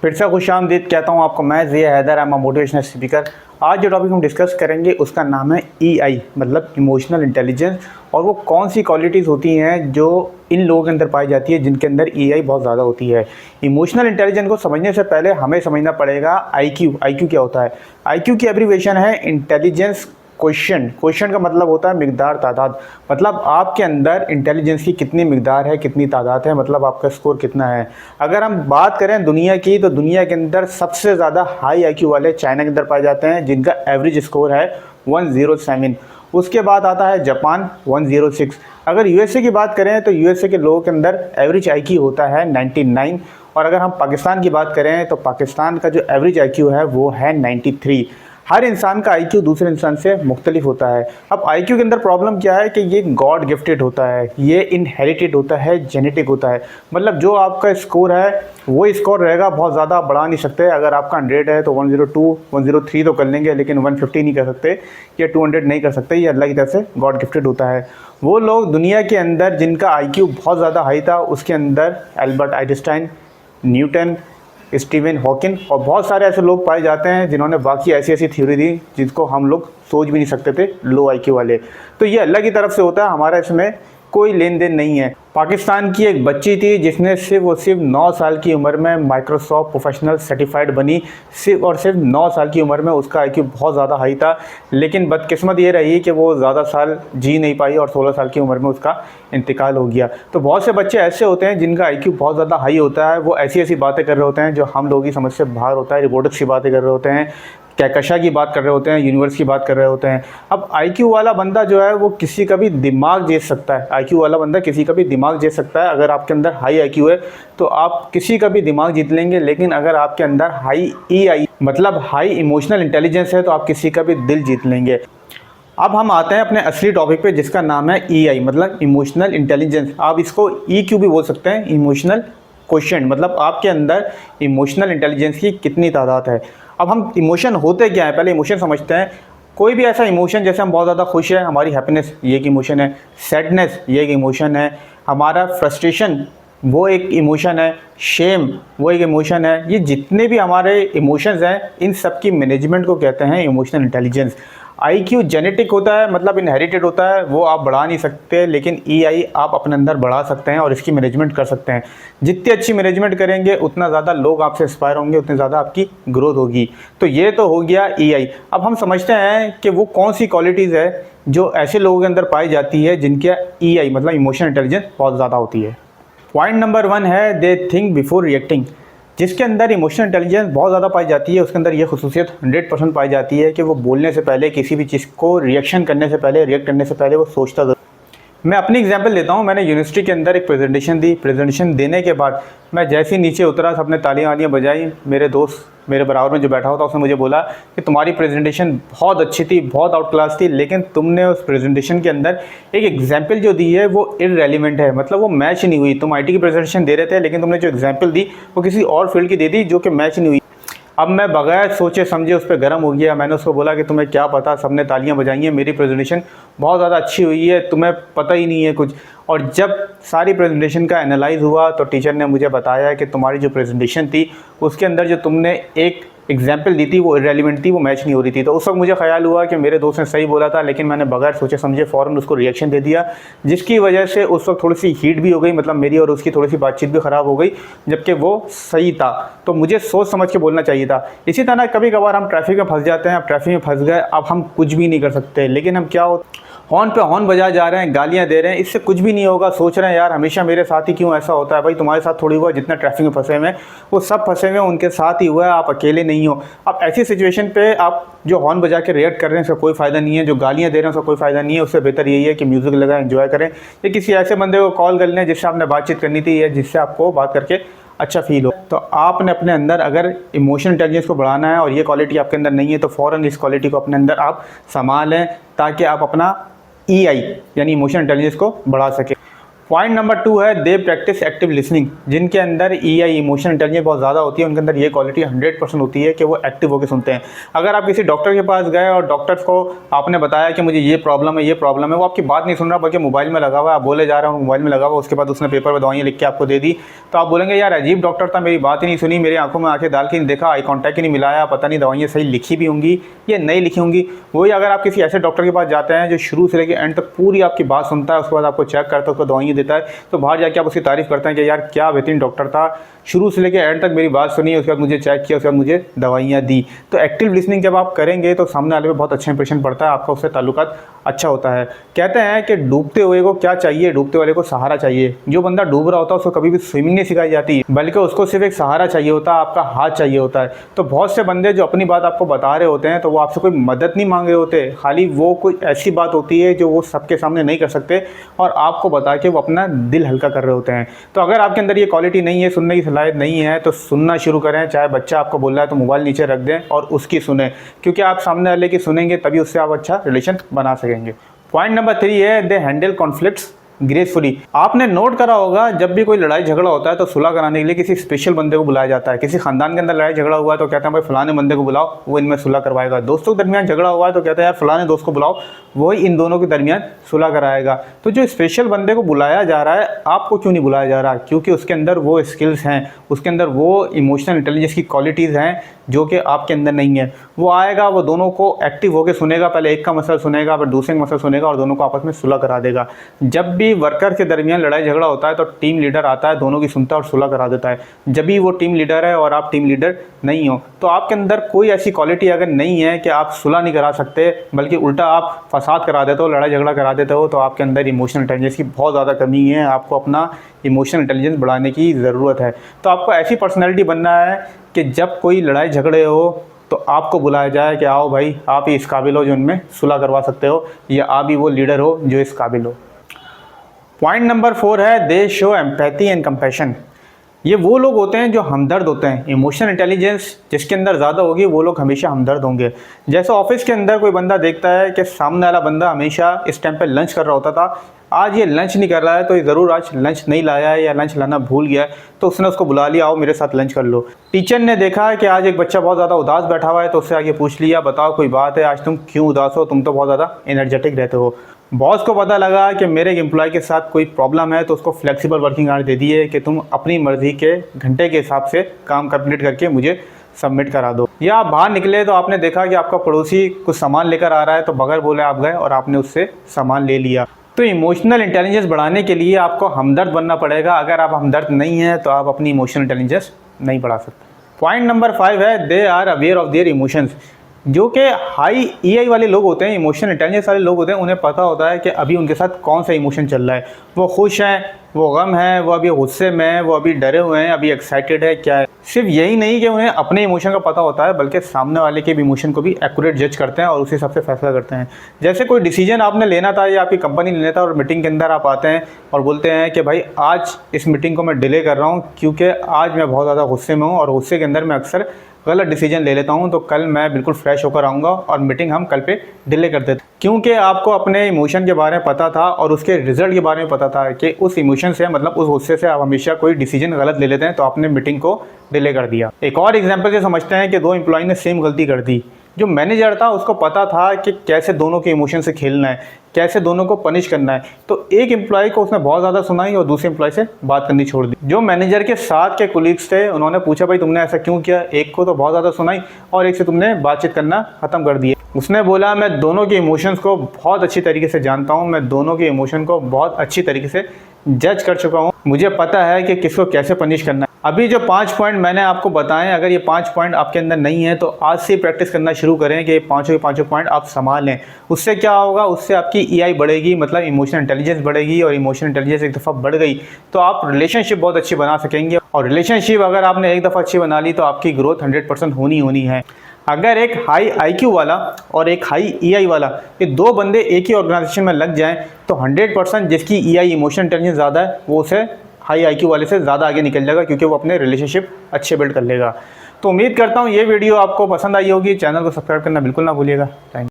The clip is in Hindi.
फिर से खुशामदीद कहता हूँ आपको। मैं Zia Haider, I am motivational speaker. आज जो टॉपिक हम डिस्कस करेंगे उसका नाम है EI मतलब इमोशनल इंटेलिजेंस। और वो कौन सी क्वालिटीज़ होती हैं जो इन लोगों के अंदर पाई जाती है जिनके अंदर EI बहुत ज़्यादा होती है। इमोशनल इंटेलिजेंस को समझने से पहले हमें समझना पड़ेगा IQ क्या होता है। IQ की एब्रीविएशन है इंटेलिजेंस क्वेश्चन का मतलब होता है मिकदार, तादाद। मतलब आपके अंदर इंटेलिजेंस की कितनी मिकदार है, कितनी तादाद है, मतलब आपका स्कोर कितना है। अगर हम बात करें दुनिया की, तो दुनिया के अंदर सबसे ज़्यादा हाई IQ वाले चाइना के अंदर पाए जाते हैं जिनका एवरेज स्कोर है 107। उसके बाद आता है जापान 106। अगर USA की बात करें तो USA के लोगों के अंदर एवरेज IQ होता है 99। और अगर हम पाकिस्तान की बात करें तो पाकिस्तान का जो एवरेज IQ है वो है 93। हर इंसान का IQ दूसरे इंसान से मुख्तलिफ होता है। अब IQ के अंदर प्रॉब्लम क्या है कि ये गॉड गिफ्टेड होता है, ये इनहेरिटेड होता है, जेनेटिक होता है। मतलब जो आपका स्कोर है वो स्कोर रहेगा, बहुत ज़्यादा आप बढ़ा नहीं सकते। अगर आपका 100 है तो 102 103 तो कर लेंगे, लेकिन 150 नहीं कर सकते या 200 नहीं कर सकते। ये अल्लाह की तरफ से गॉड गिफ्टेड होता है। वो लोग दुनिया के अंदर जिनका IQ बहुत ज़्यादा हाई था, उसके अंदर Albert Einstein, Newton, Steven Hawking और बहुत सारे ऐसे लोग पाए जाते हैं जिन्होंने बाकी ऐसी ऐसी थ्योरी दी जिसको हम लोग सोच भी नहीं सकते थे, लो IQ वाले। तो ये अल्लाह की तरफ से होता है, हमारा इसमें कोई लेन देन नहीं है। पाकिस्तान की एक बच्ची थी जिसने सिर्फ 9 साल की उम्र में माइक्रोसॉफ्ट प्रोफेशनल सर्टिफाइड बनी। सिर्फ 9 साल की उम्र में उसका IQ बहुत ज़्यादा हाई था, लेकिन बदकिस्मत ये रही कि वो ज़्यादा साल जी नहीं पाई और 16 साल की उम्र में उसका इंतकाल हो गया। तो बहुत से बच्चे ऐसे होते हैं जिनका IQ बहुत ज़्यादा हाई होता है। वो ऐसी ऐसी बातें कर रहे होते हैं जो हम लोगों की समझ से बाहर होता है, रोबोटिक्स की बातें कर रहे होते हैं, कहकशा की बात कर रहे होते हैं, यूनिवर्स की बात कर रहे होते हैं। अब IQ वाला बंदा जो है वो किसी का भी दिमाग जीत सकता है। IQ वाला बंदा किसी का भी दिमाग जीत सकता है। अगर आपके अंदर हाई IQ है तो आप किसी का भी दिमाग जीत लेंगे, लेकिन अगर आपके अंदर हाई EI मतलब हाई इमोशनल इंटेलिजेंस है तो आप किसी का भी दिल जीत लेंगे। अब हम आते हैं अपने असली टॉपिक पे जिसका नाम है EI मतलब इमोशनल इंटेलिजेंस। आप इसको EQ भी बोल सकते हैं, इमोशनल क्वेश्चन। मतलब आपके अंदर इमोशनल इंटेलिजेंस की कितनी तादाद है। अब हम इमोशन होते क्या है, पहले इमोशन समझते हैं। कोई भी ऐसा इमोशन, जैसे हम बहुत ज़्यादा खुश है, हमारी हैप्पीनेस ये एक इमोशन है, सैडनेस ये एक इमोशन है, हमारा फ्रस्ट्रेशन वो एक इमोशन है, शेम वो एक इमोशन है। ये जितने भी हमारे इमोशंस हैं इन सब की मैनेजमेंट को कहते हैं इमोशनल इंटेलिजेंस। IQ जेनेटिक होता है मतलब इनहेरिटेड होता है, वो आप बढ़ा नहीं सकते, लेकिन EI आप अपने अंदर बढ़ा सकते हैं और इसकी मैनेजमेंट कर सकते हैं। जितनी अच्छी मैनेजमेंट करेंगे उतना ज़्यादा लोग आपसे इंस्पायर होंगे, उतनी ज़्यादा आपकी ग्रोथ होगी। तो ये तो हो गया EI। अब हम समझते हैं कि वो कौन सी क्वालिटीज़ है जो ऐसे लोगों के अंदर पाई जाती है जिनके EI मतलब इमोशनल इंटेलिजेंस बहुत ज़्यादा होती है। पॉइंट नंबर 1 है दे थिंक बिफोर रिएक्टिंग। जिसके अंदर इमोशनल इंटेलिजेंस बहुत ज़्यादा पाई जाती है उसके अंदर ये खुसूसियत 100% पाई जाती है कि वो बोलने से पहले, किसी भी चीज़ को रिएक्शन करने से पहले, रिएक्ट करने से पहले वो सोचता ज़रूर। मैं अपनी एग्जांपल देता हूँ। मैंने यूनिवर्सिटी के अंदर एक प्रेजेंटेशन दी। प्रेजेंटेशन देने के बाद मैं जैसे ही नीचे उतरा, सबने तालियां वालियां बजाई। मेरे दोस्त मेरे बराबर में जो बैठा हुआ था उसने मुझे बोला कि तुम्हारी प्रेजेंटेशन बहुत अच्छी थी, बहुत आउट क्लास थी, लेकिन तुमने उस प्रेजेंटेशन के अंदर एक एग्जाम्पल जो दी है वो इररेलेवेंट है, मतलब वो मैच नहीं हुई। तुम IT की प्रेजेंटेशन दे रहे थे लेकिन तुमने जो एग्जाम्पल दी वो किसी और फील्ड की दे दी जो कि मैच नहीं हुई। अब मैं बगैर सोचे समझे उस पर गर्म हो गया। मैंने उसको बोला कि तुम्हें क्या पता, सबने तालियां बजाई हैं, मेरी प्रेजेंटेशन बहुत ज़्यादा अच्छी हुई है, तुम्हें पता ही नहीं है कुछ। और जब सारी प्रेजेंटेशन का एनालाइज हुआ तो टीचर ने मुझे बताया कि तुम्हारी जो प्रेजेंटेशन थी उसके अंदर जो तुमने एक एग्जाम्पल दी थी वो इररेलेवेंट थी, वो मैच नहीं हो रही थी। तो उस वक्त मुझे ख्याल हुआ कि मेरे दोस्त ने सही बोला था, लेकिन मैंने बगैर सोचे समझे फ़ौरन उसको रिएक्शन दे दिया, जिसकी वजह से उस वक्त थोड़ी सी हीट भी हो गई, मतलब मेरी और उसकी थोड़ी सी बातचीत भी ख़राब हो गई, जबकि वो सही था। तो मुझे सोच समझ के बोलना चाहिए था। इसी तरह कभी कभार हम ट्रैफिक में फंस जाते हैं। अब ट्रैफिक में फंस गए, अब हम कुछ भी नहीं कर सकते, लेकिन हम क्या हो हॉर्न पे हॉर्न बजा जा रहे हैं, गालियां दे रहे हैं, इससे कुछ भी नहीं होगा। सोच रहे हैं यार हमेशा मेरे साथ ही क्यों ऐसा होता है। भाई तुम्हारे साथ थोड़ी हुआ, जितना ट्रैफिक में फंसे हुए हैं वो सब फंसे हुए हैं, उनके साथ ही हुआ है, आप अकेले नहीं हो। अब ऐसी सिचुएशन पे आप जो हॉर्न बजा के रिएक्ट कर रहे हैं उसका कोई फ़ायदा नहीं है, जो गालियाँ दे रहे हैं उसका कोई फ़ायदा नहीं है। उससे बेहतर यही है कि म्यूज़िक लगाएं, एंजॉय करें, या किसी ऐसे बंदे को कॉल कर लें जिससे आपने बातचीत करनी थी या जिससे आपको बात करके अच्छा फील हो। तो आपने अपने अंदर अगर इमोशनल इंटेलिजेंस को बढ़ाना है और ये क्वालिटी आपके अंदर नहीं है तो फ़ौरन इस क्वालिटी को अपने अंदर आप संभालें ताकि आप अपना EI यानी इमोशनल इंटेलिजेंस को बढ़ा सकें। पॉइंट नंबर 2 है दे प्रैक्टिस एक्टिव लिसनिंग। जिनके अंदर ईआई इमोशनल इंटेलिजेंस बहुत ज़्यादा होती है, उनके अंदर ये क्वालिटी 100% होती है कि वो एक्टिव होकर सुनते हैं। अगर आप किसी डॉक्टर के पास गए और डॉक्टर को आपने बताया कि मुझे ये प्रॉब्लम है, वो आपकी बात नहीं सुन रहा बल्कि मोबाइल में लगा हुआ है, आप बोले जा रहे हो मोबाइल में लगा हुआ, उसके बाद उसने पेपर पर दवाइयाँ लिख के आपको दे दी, तो आप बोलेंगे यार अजीब डॉक्टर था, मेरी बात ही नहीं सुनी, मेरी आंखों में आंखें डाल के नहीं देखा, आई कॉन्टैक्ट ही नहीं मिलाया, पता नहीं दवाइयाँ सही लिखी भी होंगी या नहीं लिखी होंगी। वही अगर आप किसी ऐसे डॉक्टर के पास जाते हैं जो शुरू से लेकर एंड तक पूरी आपकी बात सुनता है, उसके बाद आपको चेक करता है, उसको दवाइयाँ देता है, तो बाहर जाके आप उसकी तारीफ करते हैं कि यार क्या बेहतरीन डॉक्टर था, शुरू से लेकर एंड तक मेरी बात सुनी, उसके बाद मुझे चेक किया, उसके बाद मुझे दवाइयाँ दी। तो एक्टिव लिसनिंग जब आप करेंगे तो सामने वाले पे बहुत अच्छा इंप्रेशन पड़ता है, आपका उससे ताल्लुकात अच्छा होता है। कहते हैं कि डूबते हुए को क्या चाहिए, डूबते वाले को सहारा चाहिए। जो बंदा डूब रहा होता है उसको कभी भी स्विमिंग नहीं सिखाई जाती, बल्कि उसको सिर्फ एक सहारा चाहिए होता है, आपका हाथ चाहिए होता है। तो बहुत से बंदे जो अपनी बात आपको बता रहे होते हैं तो वो आपसे कोई मदद नहीं मांग रहे होते, खाली वो कोई ऐसी बात होती है जो वो सबके सामने नहीं कर सकते और आपको बता के वो अपना दिल हल्का कर रहे होते हैं। तो अगर आपके अंदर ये क्वालिटी नहीं है, सुनने की सलाहियत नहीं है, तो सुनना शुरू करें। चाहे बच्चा आपको बोल रहा है तो मोबाइल नीचे रख दें और उसकी सुने, क्योंकि आप सामने वाले की सुनेंगे तभी उससे आप अच्छा रिलेशन बना सकेंगे। पॉइंट नंबर 3 है दे हैंडल कॉन्फ्लिक्ट्स ग्रेसफुली। आपने नोट करा होगा जब भी कोई लड़ाई झगड़ा होता है तो सुलह कराने के लिए किसी स्पेशल बंदे को बुलाया जाता है। किसी खानदान के अंदर लड़ाई झगड़ा हुआ है तो कहते हैं भाई फलाने बंदे को बुलाओ, वो इनमें सुलह करवाएगा। दोस्तों के दरमियान झगड़ा हुआ है तो कहते हैं यार फलाने दोस्त को बुलाओ, वही इन दोनों के दरमियान सुलह कराएगा। तो जो स्पेशल बंदे को बुलाया जा रहा है, आपको क्यों नहीं बुलाया जा रहा? क्योंकि उसके अंदर वो स्किल्स हैं, उसके अंदर वो इमोशनल इंटेलिजेंस की क्वालिटीज़ हैं जो कि आपके अंदर नहीं है। वो आएगा, वो दोनों को एक्टिव होकर सुनेगा, पहले एक का मसला सुनेगा, फिर दूसरे का मसला सुनेगा और दोनों को आपस में सुलह करा देगा। जब भी वर्कर के दरमियान लड़ाई झगड़ा होता है तो टीम लीडर आता है, दोनों की सुनता है और सुलह करा देता है। जब भी वो टीम लीडर है और आप टीम लीडर नहीं हो, तो आपके अंदर कोई ऐसी क्वालिटी अगर नहीं है कि आप सुलह नहीं करा सकते, बल्कि उल्टा आप फसाद करा देते हो, लड़ाई झगड़ा करा देते हो, तो आपके अंदर इमोशनल इंटेलिजेंस की बहुत ज़्यादा कमी है। आपको अपना इमोशनल इंटेलिजेंस बढ़ाने की ज़रूरत है। तो आपको ऐसी पर्सनैलिटी बनना है कि जब कोई लड़ाई झगड़े हो तो आपको बुलाया जाए कि आओ भाई, आप ही इस काबिल हो जो उनमें सुलह करवा सकते हो, या आप ही वो लीडर हो जो इस काबिल हो। पॉइंट नंबर 4 है दे शो एम्पैथी एंड कंपैशन। ये वो लोग होते हैं जो हमदर्द होते हैं। इमोशनल इंटेलिजेंस जिसके अंदर ज़्यादा होगी वो लोग हमेशा हमदर्द होंगे। जैसे ऑफिस के अंदर कोई बंदा देखता है कि सामने वाला बंदा हमेशा इस टाइम पे लंच कर रहा होता था, आज ये लंच नहीं कर रहा है तो ये ज़रूर आज लंच नहीं लाया है या लंच लाना भूल गया है, तो उसने उसको बुला लिया, आओ मेरे साथ लंच कर लो। टीचर ने देखा है कि आज एक बच्चा बहुत ज़्यादा उदास बैठा हुआ है तो उससे आगे पूछ लिया, बताओ कोई बात है, आज तुम क्यों उदास हो, तुम तो बहुत ज़्यादा एनर्जेटिक रहते हो। बॉस को पता लगा कि मेरे एक एम्प्लॉय के साथ कोई प्रॉब्लम है तो उसको फ्लेक्सिबल वर्किंग आवर्स दे दिए कि तुम अपनी मर्ज़ी के घंटे के हिसाब से काम कंप्लीट करके मुझे सबमिट करा दो। या आप बाहर निकले तो आपने देखा कि आपका पड़ोसी कुछ सामान लेकर आ रहा है तो बगैर बोले आप गए और आपने उससे सामान ले लिया। तो इमोशनल इंटेलिजेंस बढ़ाने के लिए आपको हमदर्द बनना पड़ेगा। अगर आप हमदर्द नहीं हैं तो आप अपनी इमोशनल इंटेलिजेंस नहीं बढ़ा सकते। पॉइंट नंबर 5 है they are aware of their emotions. जो कि हाई ईआई वाले लोग होते हैं, इमोशनल इंटेलिजेंस वाले लोग होते हैं, उन्हें पता होता है कि अभी उनके साथ कौन सा इमोशन चल रहा है। वो खुश हैं, वो गम है, वो अभी गुस्से में है, वो अभी डरे हुए हैं, अभी एक्साइटेड है, क्या है। सिर्फ यही नहीं कि उन्हें अपने इमोशन का पता होता है, बल्कि सामने वाले के भी इमोशन को भी एक्यूरेट जज करते हैं और उसी हिसाब से फैसला करते हैं। जैसे कोई डिसीजन आपने लेना था या आपकी कंपनी लेना था और मीटिंग के अंदर आप आते हैं और बोलते हैं कि भाई आज इस मीटिंग को मैं डिले कर रहा हूँ क्योंकि आज मैं बहुत ज़्यादा गुस्से में हूँ और गुस्से के अंदर मैं अक्सर गलत डिसीजन ले लेता हूं, तो कल मैं बिल्कुल फ्रेश होकर आऊँगा और मीटिंग हम कल पे डिले कर देते। क्योंकि आपको अपने इमोशन के बारे में पता था और उसके रिजल्ट के बारे में पता था कि उस इमोशन से, मतलब उस गुस्से से आप हमेशा कोई डिसीजन गलत ले लेते हैं, तो आपने मीटिंग को डिले कर दिया। एक और एग्जाम्पल से समझते हैं कि 2 एम्प्लॉय ने सेम गलती कर दी। जो मैनेजर था उसको पता था कि कैसे दोनों के इमोशन से खेलना है, कैसे दोनों को पनिश करना है, तो एक एम्प्लॉय को उसने बहुत ज़्यादा सुनाई और दूसरे एम्प्लॉय से बात करनी छोड़ दी। जो मैनेजर के साथ के कोलीग्स थे उन्होंने पूछा भाई तुमने ऐसा क्यों किया, एक को तो बहुत ज़्यादा सुनाई और एक से तुमने बातचीत करना ख़त्म कर दिया। उसने बोला मैं दोनों के इमोशंस को बहुत अच्छी तरीके से जानता हूँ, मैं दोनों के इमोशन को बहुत अच्छी तरीके से जज कर चुका हूँ, मुझे पता है कि किसको कैसे पनिश करना है। अभी जो 5 पॉइंट मैंने आपको बताएं, अगर ये 5 पॉइंट आपके अंदर नहीं है तो आज से प्रैक्टिस करना शुरू करें कि ये पाँचों के पाँचों पॉइंट आप संभाल लें। उससे क्या होगा, उससे आपकी ईआई बढ़ेगी, मतलब इमोशनल इंटेलिजेंस बढ़ेगी, और इमोशनल इंटेलिजेंस एक दफ़ा बढ़ गई तो आप रिलेशनशिप बहुत अच्छी बना सकेंगे। और रिलेशनशिप अगर आपने एक दफ़ा अच्छी बना ली तो आपकी ग्रोथ 100% होनी है। अगर एक हाई आईक्यू वाला और एक हाई ईआई वाला, ये 2 बंदे एक ही ऑर्गेनाइजेशन में लग जाएं तो 100% जिसकी ईआई इमोशनल इंटेलिजेंस ज़्यादा है वो उसे हाई आईक्यू वाले से ज़्यादा आगे निकल जाएगा, क्योंकि वो अपने रिलेशनशिप अच्छे बिल्ड कर लेगा। तो उम्मीद करता हूँ ये वीडियो आपको पसंद आई होगी। चैनल को सब्सक्राइब करना बिल्कुल ना भूलिएगा। Thank you.